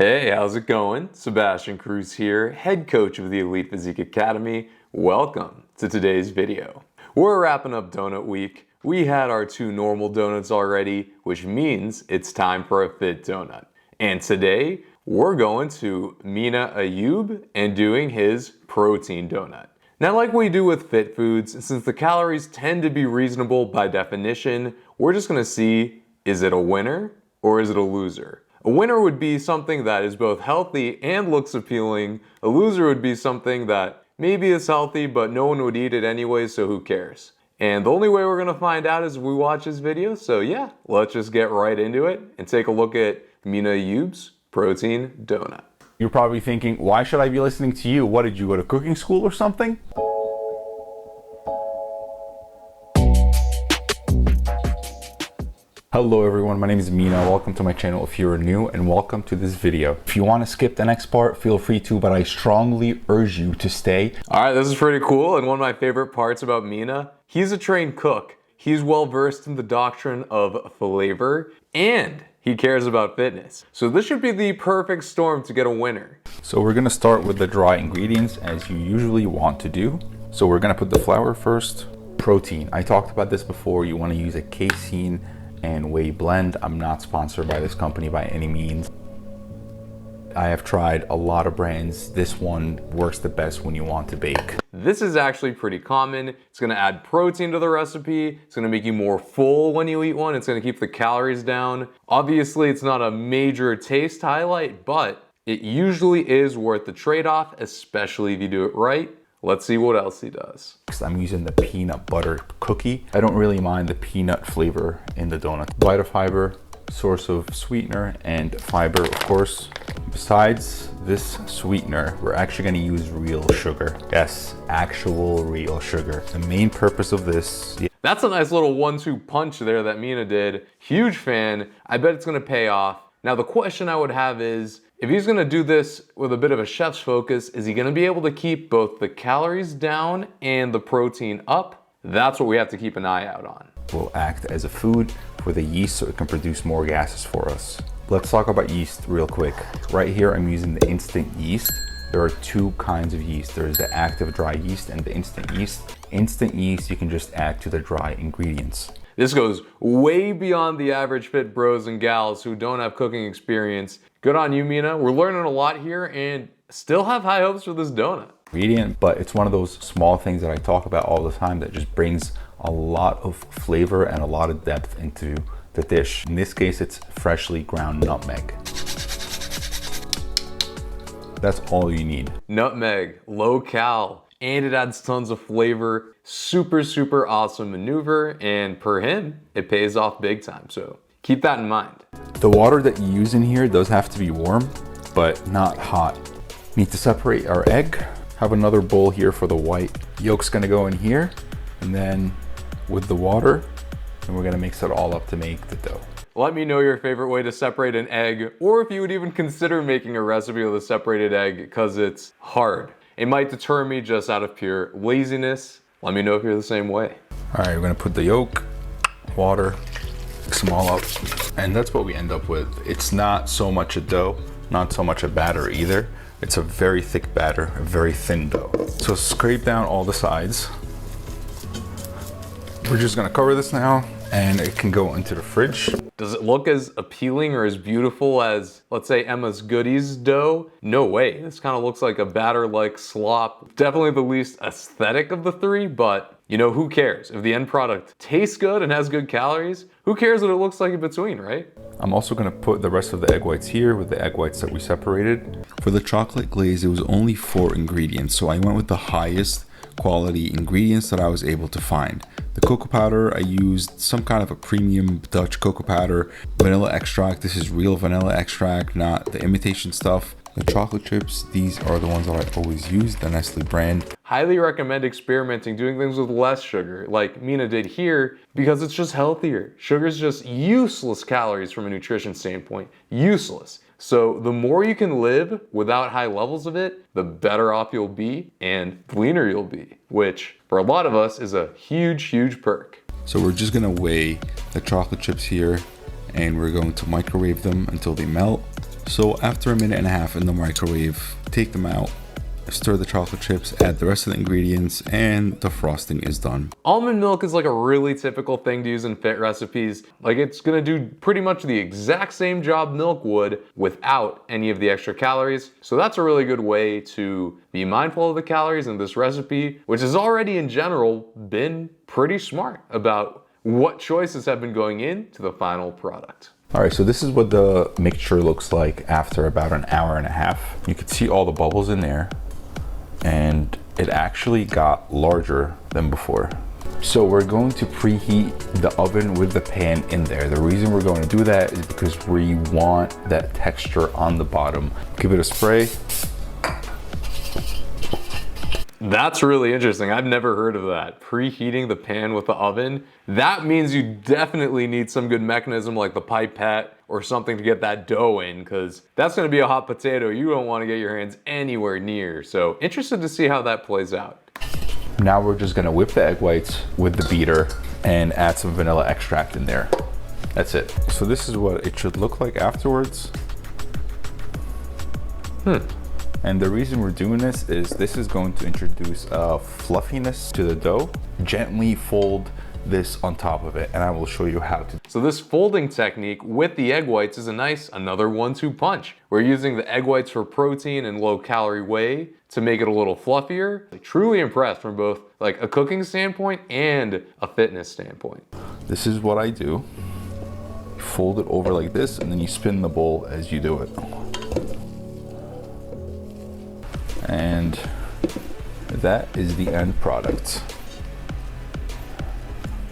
Hey, how's it going? Sebastian Cruz here, head coach of the Elite Physique Academy. Welcome to today's video. We're wrapping up donut week. We had our 2 normal donuts already, which means it's time for a fit donut. And today, we're going to Mina Ayoub and doing his protein donut. Now, like we do with fit foods, since the calories tend to be reasonable by definition, we're just gonna see, is it a winner or is it a loser? A winner would be something that is both healthy and looks appealing. A loser would be something that maybe is healthy, but no one would eat it anyway, so who cares? And the only way we're gonna find out is if we watch this video. So yeah, let's just get right into it and take a look at Mina Ayoub's protein donut. You're probably thinking, why should I be listening to you? What, did you go to cooking school or something? Hello everyone, my name is Mina. Welcome to my channel if you're new, and welcome to this video. If you want to skip the next part, feel free to, but I strongly urge you to stay. All right, this is pretty cool, and one of my favorite parts about Mina, he's a trained cook. He's well versed in the doctrine of flavor, and he cares about fitness. So this should be the perfect storm to get a winner. So we're gonna start with the dry ingredients as you usually want to do. So we're gonna put the flour first. Protein, I talked about this before. You want to use a casein and whey blend. I'm not sponsored by this company by any means. I have tried a lot of brands. This one works the best when you want to bake. This is actually pretty common. It's gonna add protein to the recipe. It's gonna make you more full when you eat one. It's gonna keep the calories down. Obviously, it's not a major taste highlight, but it usually is worth the trade-off, especially if you do it right. Let's see what else he does. I'm using the peanut butter cookie. I don't really mind the peanut flavor in the donut. Vitafiber, source of sweetener and fiber, of course. Besides this sweetener, we're actually gonna use real sugar. Yes, actual real sugar. The main purpose of this. That's a nice little 1-2 punch there that Mina did. Huge fan. I bet it's gonna pay off. Now the question I would have is, if he's gonna do this with a bit of a chef's focus, is he gonna be able to keep both the calories down and the protein up? That's what we have to keep an eye out on. Will act as a food for the yeast so it can produce more gases for us. Let's talk about yeast real quick. Right here, I'm using the instant yeast. There are 2 kinds of yeast. There's the active dry yeast and the instant yeast. Instant yeast, you can just add to the dry ingredients. This goes way beyond the average fit bros and gals who don't have cooking experience. Good on you, Mina. We're learning a lot here and still have high hopes for this donut. Ingredient, but it's one of those small things that I talk about all the time that just brings a lot of flavor and a lot of depth into the dish. In this case, it's freshly ground nutmeg. That's all you need. Nutmeg, low cal, and it adds tons of flavor. Super, super awesome maneuver, and per him, it pays off big time, so keep that in mind. The water that you use in here does have to be warm, but not hot. Need to separate our egg. Have another bowl here for the white. Yolk's gonna go in here, and then with the water, and we're gonna mix it all up to make the dough. Let me know your favorite way to separate an egg, or if you would even consider making a recipe with a separated egg, because it's hard. It might deter me just out of pure laziness. Let me know if you're the same way. All right, we're gonna put the yolk, water, mix them all up, and that's what we end up with. It's not so much a dough, not so much a batter either. It's a very thick batter, a very thin dough. So scrape down all the sides. We're just gonna cover this now, and it can go into the fridge. Does it look as appealing or as beautiful as, let's say, Emma's Goodies dough? No way. This kind of looks like a batter-like slop. Definitely the least aesthetic of the 3, but you know, who cares? If the end product tastes good and has good calories, who cares what it looks like in between, right? I'm also gonna put the rest of the egg whites here with the egg whites that we separated. For the chocolate glaze, it was only 4 ingredients, so I went with the highest quality ingredients that I was able to find. The cocoa powder, I used some kind of a premium Dutch cocoa powder. Vanilla extract, this is real vanilla extract, not the imitation stuff. The chocolate chips, these are the ones that I always use, the Nestle brand. Highly recommend experimenting, doing things with less sugar, like Mina did here, because it's just healthier. Sugar's just useless calories from a nutrition standpoint, useless. So the more you can live without high levels of it, the better off you'll be and the leaner you'll be, which for a lot of us is a huge, huge perk. So we're just gonna weigh the chocolate chips here and we're going to microwave them until they melt. So after a minute and a half in the microwave, take them out, stir the chocolate chips, add the rest of the ingredients, and the frosting is done. Almond milk is like a really typical thing to use in fit recipes. Like it's gonna do pretty much the exact same job milk would without any of the extra calories. So that's a really good way to be mindful of the calories in this recipe, which has already in general been pretty smart about what choices have been going into the final product. All right, so this is what the mixture looks like after about an hour and a half. You can see all the bubbles in there, and it actually got larger than before. So we're going to preheat the oven with the pan in there. The reason we're going to do that is because we want that texture on the bottom. Give it a spray. That's really interesting. I've never heard of that. Preheating the pan with the oven. That means you definitely need some good mechanism like the pipette or something to get that dough in, because that's gonna be a hot potato you don't wanna get your hands anywhere near. So interested to see how that plays out. Now we're just gonna whip the egg whites with the beater and add some vanilla extract in there. That's it. So this is what it should look like afterwards. And the reason we're doing this is going to introduce a fluffiness to the dough. Gently fold this on top of it, and I will show you how to. So this folding technique with the egg whites is another 1-2 punch. We're using the egg whites for protein and low calorie whey to make it a little fluffier. Like, truly impressed from both like a cooking standpoint and a fitness standpoint. This is what I do. You fold it over like this, and then you spin the bowl as you do it. And that is the end product.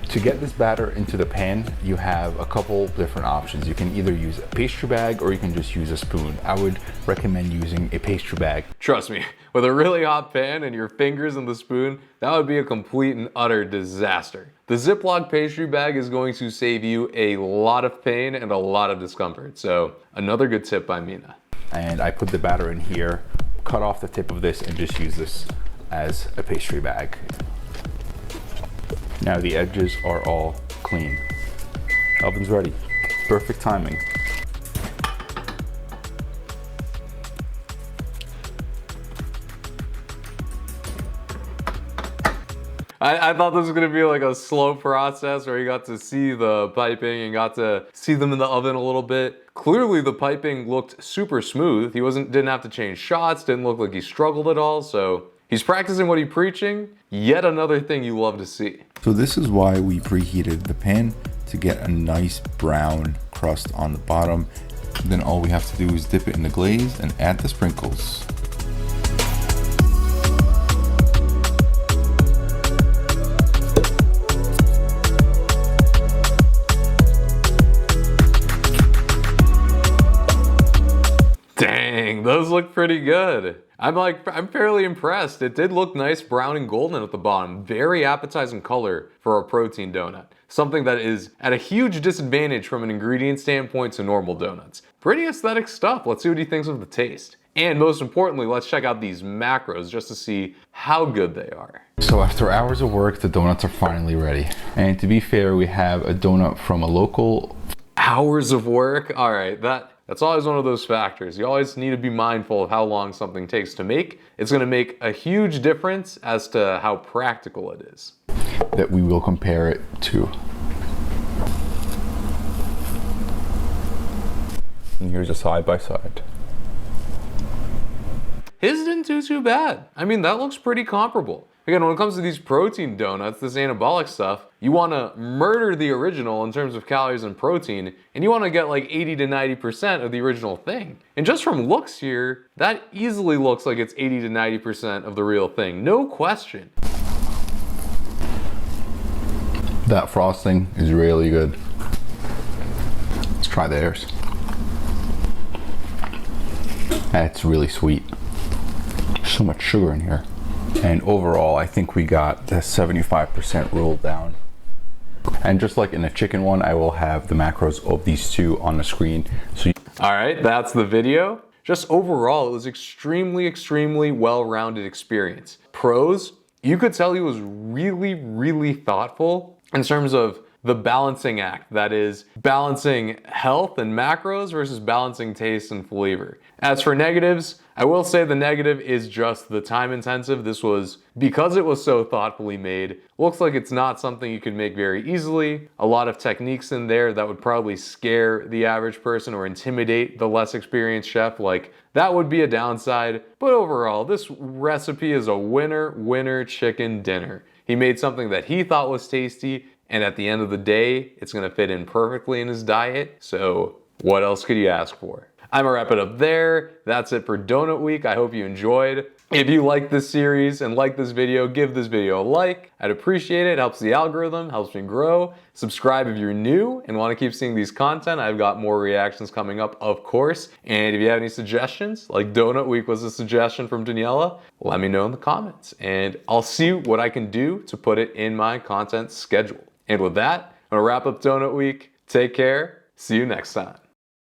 To get this batter into the pan, you have a couple different options. You can either use a pastry bag or you can just use a spoon. I would recommend using a pastry bag. Trust me, with a really hot pan and your fingers in the spoon, that would be a complete and utter disaster. The Ziploc pastry bag is going to save you a lot of pain and a lot of discomfort. So another good tip by Mina. And I put the batter in here, cut off the tip of this, and just use this as a pastry bag. Now the edges are all clean. Oven's ready. Perfect timing. I thought this was gonna be like a slow process where you got to see the piping and got to see them in the oven a little bit. Clearly the piping looked super smooth. He didn't have to change shots, didn't look like he struggled at all, so he's practicing what he's preaching. Yet another thing you love to see. So this is why we preheated the pan, to get a nice brown crust on the bottom. Then all we have to do is dip it in the glaze and add the sprinkles. Dang, those look pretty good. I'm fairly impressed. It did look nice brown and golden at the bottom. Very appetizing color for a protein donut. Something that is at a huge disadvantage from an ingredient standpoint to normal donuts. Pretty aesthetic stuff. Let's see what he thinks of the taste. And most importantly, let's check out these macros just to see how good they are. So after hours of work, the donuts are finally ready. And to be fair, we have a donut from a local. Hours of work? All right, that's always one of those factors. You always need to be mindful of how long something takes to make. It's gonna make a huge difference as to how practical it is. That we will compare it to. And here's a side by side. His didn't do too bad. I mean, that looks pretty comparable. Again, when it comes to these protein donuts, this anabolic stuff, you wanna murder the original in terms of calories and protein, and you wanna get like 80 to 90% of the original thing. And just from looks here, that easily looks like it's 80 to 90% of the real thing, no question. That frosting is really good. Let's try theirs. It's really sweet. So much sugar in here. And overall, I think we got the 75% rolled down. And just like in the chicken one, I will have the macros of these two on the screen. All right, that's the video. Just overall, it was extremely well-rounded experience. Pros, you could tell he was really thoughtful in terms of the balancing act. That is balancing health and macros versus balancing taste and flavor. As for negatives, I will say the negative is just the time intensive. This was, because it was so thoughtfully made, looks like it's not something you could make very easily. A lot of techniques in there that would probably scare the average person or intimidate the less experienced chef. Like, that would be a downside. But overall, this recipe is a winner chicken dinner. He made something that he thought was tasty, and at the end of the day, it's gonna fit in perfectly in his diet. So what else could you ask for? I'm gonna wrap it up there. That's it for Donut Week. I hope you enjoyed. If you like this series and like this video, give this video a like. I'd appreciate it. It helps the algorithm, helps me grow. Subscribe if you're new and want to keep seeing these content. I've got more reactions coming up, of course. And if you have any suggestions, like Donut Week was a suggestion from Daniela, let me know in the comments. And I'll see what I can do to put it in my content schedule. And with that, I'm gonna wrap up Donut Week. Take care. See you next time.